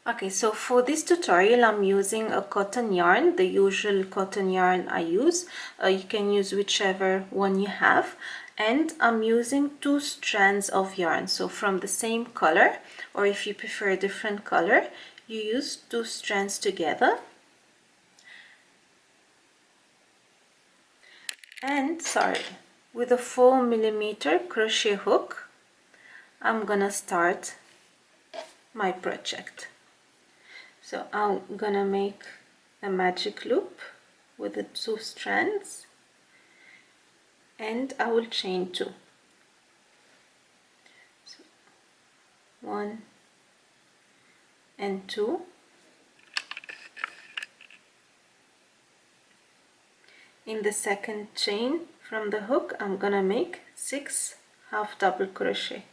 Okay, so for this tutorial I'm using a cotton yarn, the usual cotton yarn I use. You can use whichever one you have, and I'm using 2 strands of yarn, so from the same color, or if you prefer a different color, you use 2 strands together. And with a 4mm crochet hook I'm gonna start my project. So I'm gonna make a magic loop with the 2 strands, and I will chain 2. So 1 and 2. In the second chain from the hook I'm gonna make 6 half double crochet.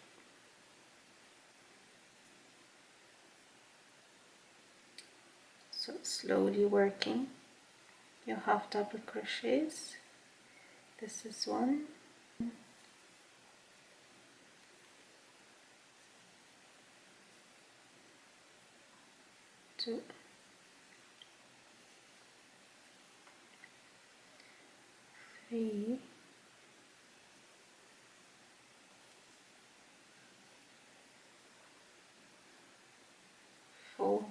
So slowly working your half double crochets. This is 1, 2, 3, 4,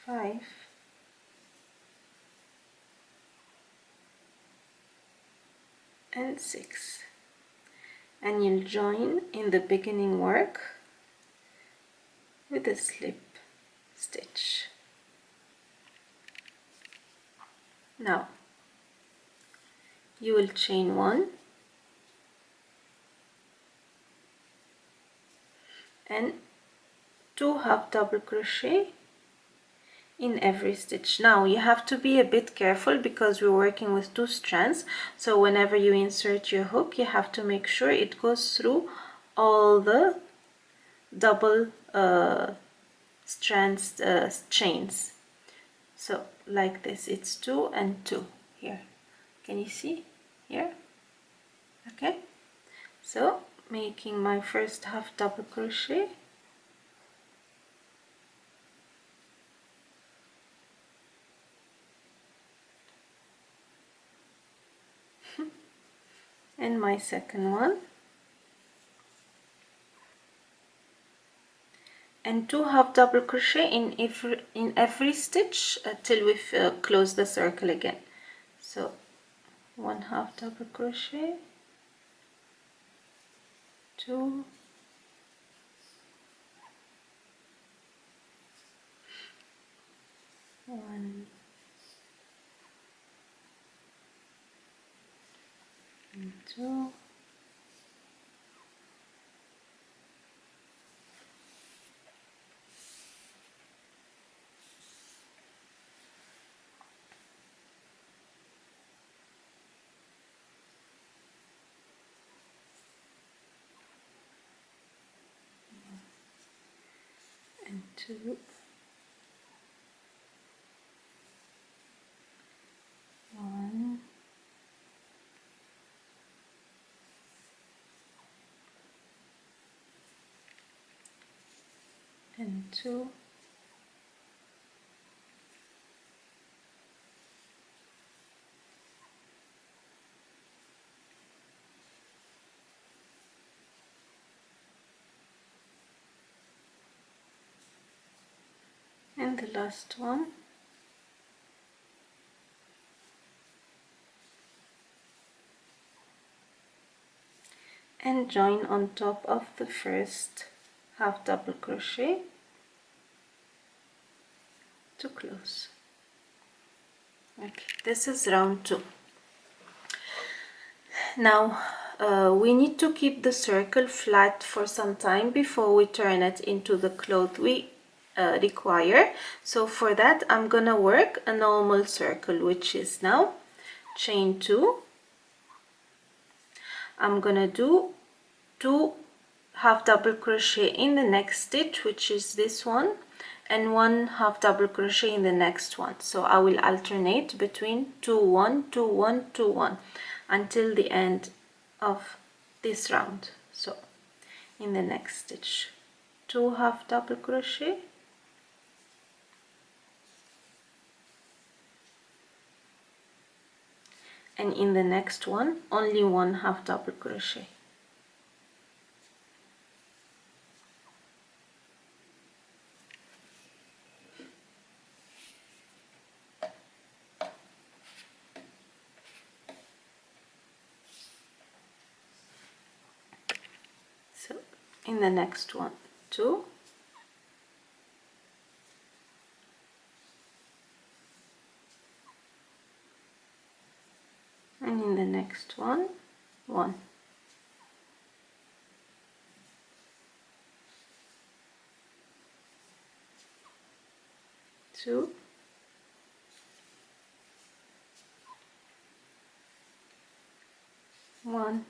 5, and 6. And you'll join in the beginning work with a slip stitch. Now you will chain 1 and 2 half double crochet in every stitch. Now you have to be a bit careful because we're working with 2 strands, so whenever you insert your hook you have to make sure it goes through all the double strands chains. So like this, it's 2 and 2 here. Can you see here? Okay, so making my first half double crochet, and my second one, and 2 half double crochet in every stitch till we close the circle again. So 1 half double crochet, 2, 1, and 2, and 2, 1, and 2, and the last one, and join on top of the first half double crochet to close. Okay, this is round 2. Now we need to keep the circle flat for some time before we turn it into the cloth we require. So for that I'm gonna work a normal circle, which is now chain 2. I'm gonna do 2 half double crochet in the next stitch, which is this one, and 1 half double crochet in the next one. So I will alternate between 2 1 2 1 2 1 until the end of this round. So in the next stitch 2 half double crochet, and in the next one only 1 half double crochet. So in the next one 2, and in the next one 1. 2, 1,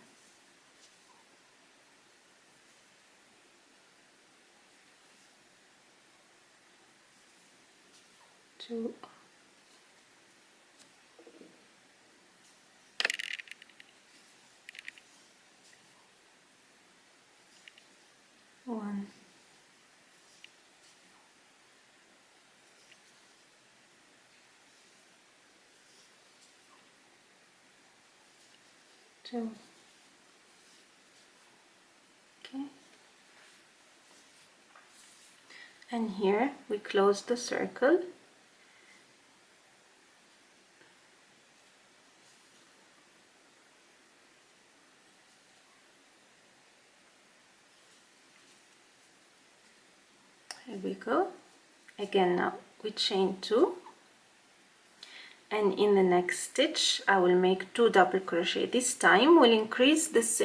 2, 1, 2. Okay, and here we close the circle. Here we go. Again, now we chain 2, and in the next stitch I will make 2 double crochet. This time we'll increase this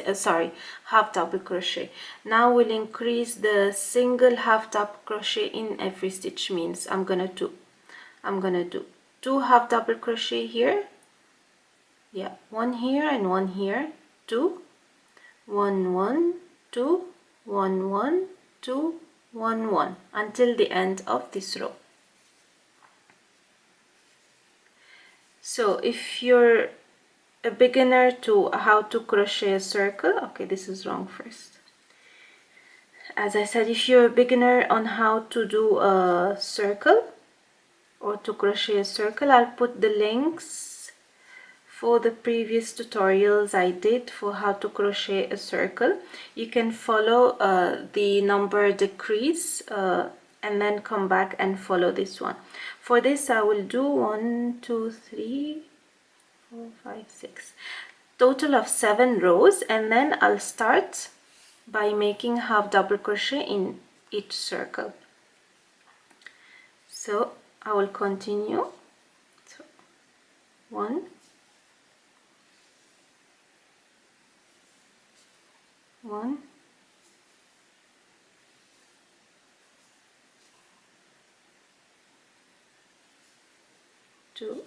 half double crochet. Now we'll increase the single half double crochet in every stitch. Means I'm gonna do 2 half double crochet here, yeah, 1 here and 1 here, 2, 1 1 2, 1 1 2, 1 1 until the end of this row. So if you're a beginner to how to crochet a circle, okay, this is wrong first. As I said, if you're a beginner on how to do a circle or to crochet a circle, I'll put the links for the previous tutorials I did for how to crochet a circle. You can follow the number decrease and then come back and follow this one. For this I will do 1 2 3 4 5 6, total of 7 rows, and then I'll start by making half double crochet in each circle. So I will continue. So 1, 1, 2.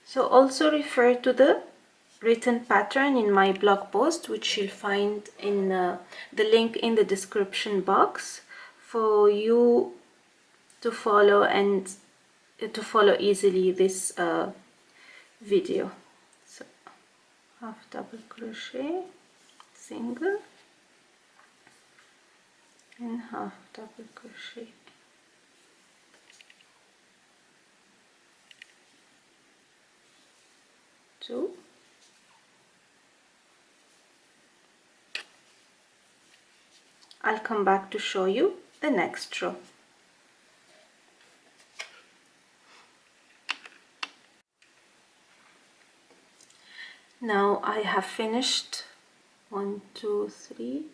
So also refer to the written pattern in my blog post, which you'll find in the link in the description box for you to follow and to follow easily this video. So half double crochet, single, and half double crochet, two, I'll come back to show you the next row. Now I have finished 1 2 3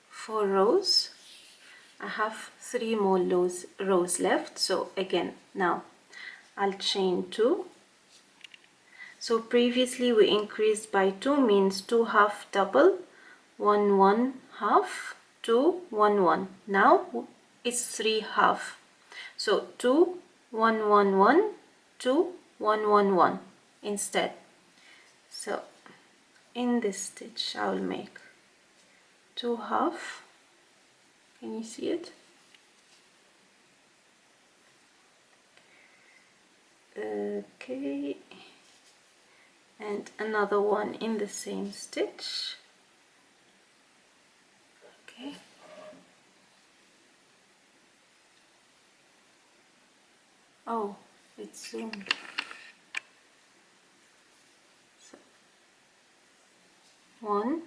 4 rows. I have 3 more rows left. So again, now I'll chain 2. So previously we increased by 2, means 2 half double, 1 1 half, 2 1 1. Now it's 3 half. So 2 1 1 1, 2 1 1 1 instead. So in this stitch I will make 2 half. Can you see it? Okay, and another one in the same stitch. Okay. Oh, it's zoomed. So, one,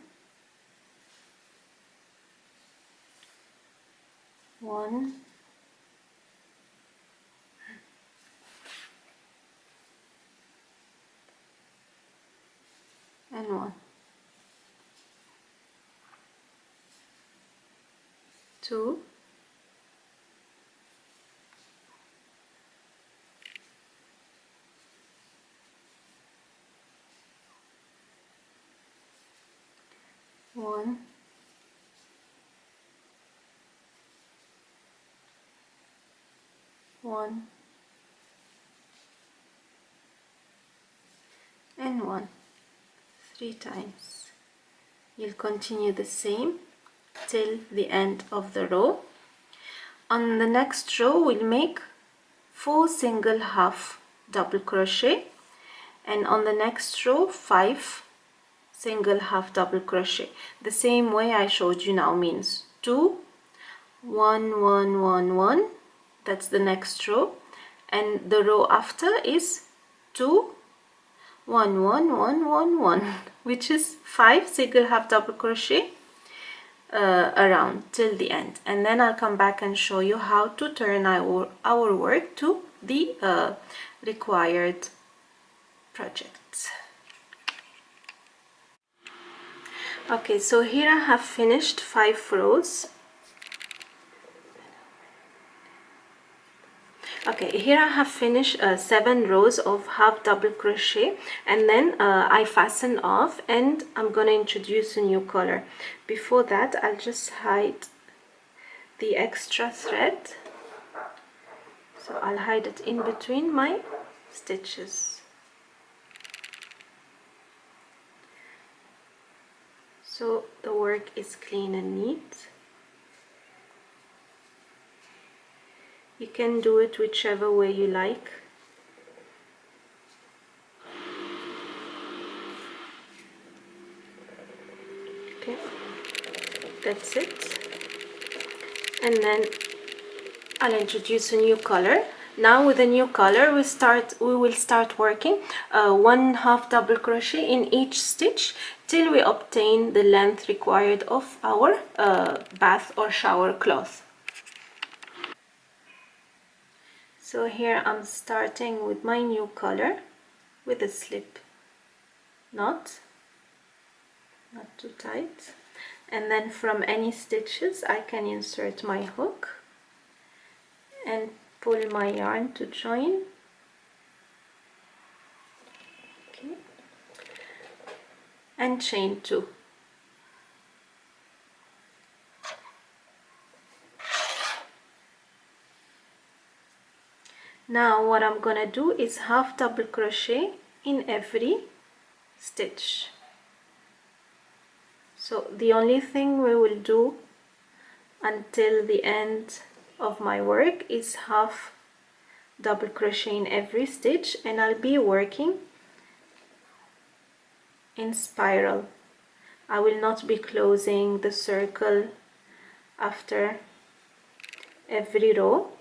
and one, two, one, one, and one. 3 times. You'll continue the same till the end of the row. On the next row we'll make 4 single half double crochet, and on the next row 5 single half double crochet. The same way I showed you now, means 2, 1, 1, 1, 1. That's the next row, and the row after is 2, 1, 1, 1, 1, 1, which is 5 single half double crochet around till the end. And then I'll come back and show you how to turn our work to the required projects. Okay, so here I have finished 5 rows. Okay, here I have finished 7 rows of half double crochet, and then I fasten off, and I'm gonna introduce a new color. Before that, I'll just hide the extra thread. So I'll hide it in between my stitches. So the work is clean and neat. You can do it whichever way you like. Okay, that's it. And then I'll introduce a new color. Now with a new color we will start working 1 half double crochet in each stitch till we obtain the length required of our bath or shower cloth. So here I'm starting with my new color with a slip knot, not too tight, and then from any stitches I can insert my hook and pull my yarn to join. Okay, and chain 2. Now what I'm gonna do is half double crochet in every stitch. So the only thing we will do until the end of my work is half double crochet in every stitch, and I'll be working in spiral. I will not be closing the circle after every row.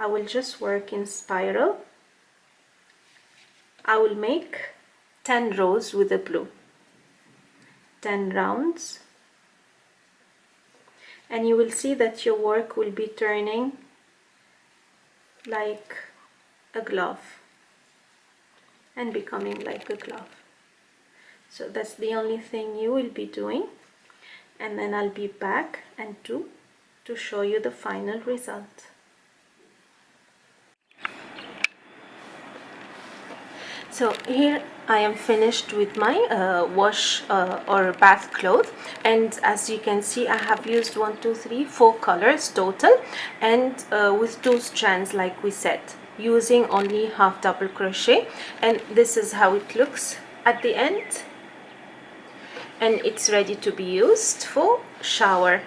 I will just work in spiral. I will make 10 rows with the blue, 10 rounds, and you will see that your work will be turning like a glove and becoming like a glove. So that's the only thing you will be doing, and then I'll be back and to show you the final result. So here I am finished with my wash or bath cloth, and as you can see I have used 1, 2, 3, 4 colors total, and with 2 strands like we said, using only half double crochet, and this is how it looks at the end, and it's ready to be used for shower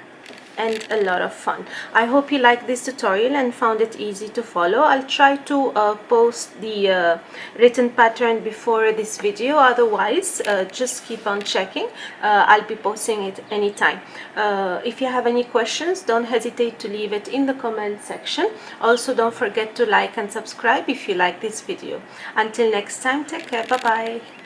and a lot of fun. I hope you liked this tutorial and found it easy to follow. I'll try to post the written pattern before this video, otherwise just keep on checking. I'll be posting it anytime. If you have any questions, don't hesitate to leave it in the comment section. Also, don't forget to like and subscribe if you like this video. Until next time, take care. Bye bye.